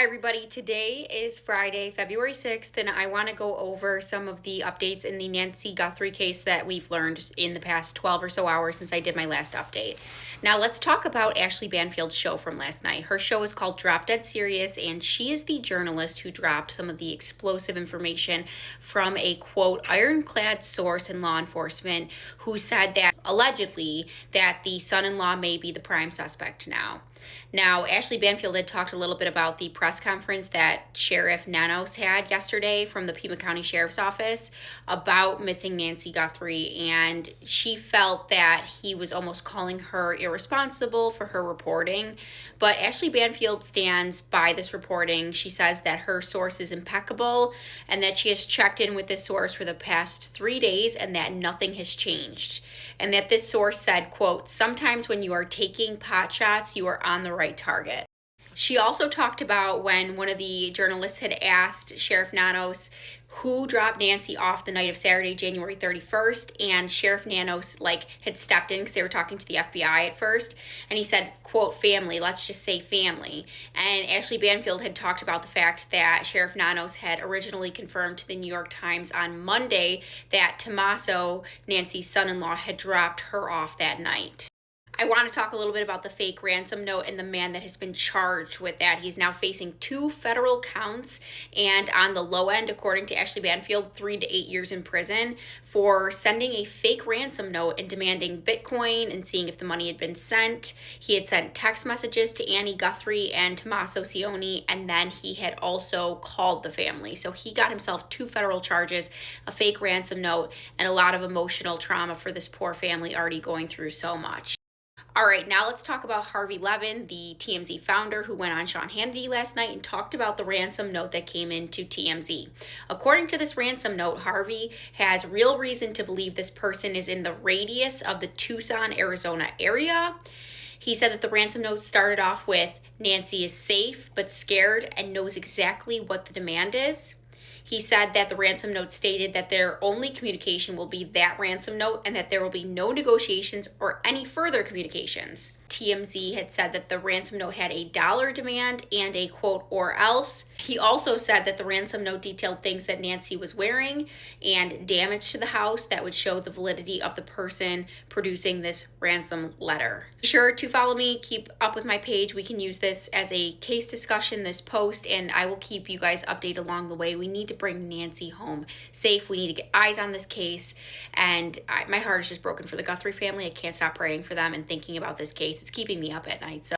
Hi, everybody. Today is Friday, February 6th, and I want to go over some of the updates in the Nancy Guthrie case that we've learned in the past 12 or so hours since I did my last update. Now, let's talk about Ashley Banfield's show from last night. Her show is called Drop Dead Serious, and she is the journalist who dropped some of the explosive information from a, quote, ironclad source in law enforcement who said that, allegedly, that the son-in-law may be the prime suspect now. Now, Ashley Banfield had talked a little bit about the press conference that Sheriff Nanos had yesterday from the Pima County Sheriff's Office about missing Nancy Guthrie, and she felt that he was almost calling her irresponsible for her reporting. But Ashley Banfield stands by this reporting. She says that her source is impeccable and that she has checked in with this source for the past 3 days and that nothing has changed. And that this source said, quote, sometimes when you are taking pot shots, you are on the right target. She also talked about when one of the journalists had asked Sheriff Nanos who dropped Nancy off the night of Saturday, January 31st, and Sheriff Nanos had stepped in because they were talking to the FBI at first, and he said, quote, family, let's just say family. And Ashley Banfield had talked about the fact that Sheriff Nanos had originally confirmed to the New York Times on Monday that Tommaso, Nancy's son-in-law, had dropped her off that night. I want to talk a little bit about the fake ransom note and the man that has been charged with that. He's now facing 2 federal counts and on the low end, according to Ashley Banfield, 3 to 8 years in prison for sending a fake ransom note and demanding Bitcoin and seeing if the money had been sent. He had sent text messages to Annie Guthrie and Tommaso Cioni, and then he had also called the family. So he got himself 2 federal charges, a fake ransom note, and a lot of emotional trauma for this poor family already going through so much. All right, now let's talk about Harvey Levin, the TMZ founder who went on Sean Hannity last night and talked about the ransom note that came into TMZ. According to this ransom note, Harvey has real reason to believe this person is in the radius of the Tucson, Arizona area. He said that the ransom note started off with, Nancy is safe but scared and knows exactly what the demand is. He said that the ransom note stated that their only communication will be that ransom note and that there will be no negotiations or any further communications. TMZ had said that the ransom note had a dollar demand and a quote, or else. He also said that the ransom note detailed things that Nancy was wearing and damage to the house that would show the validity of the person producing this ransom letter. Be sure to follow me, keep up with my page. We can use this as a case discussion, this post, and I will keep you guys updated along the way. We need to bring Nancy home safe. We need to get eyes on this case, and my heart is just broken for the Guthrie family. I can't stop praying for them and thinking about this case. It's keeping me up at night. So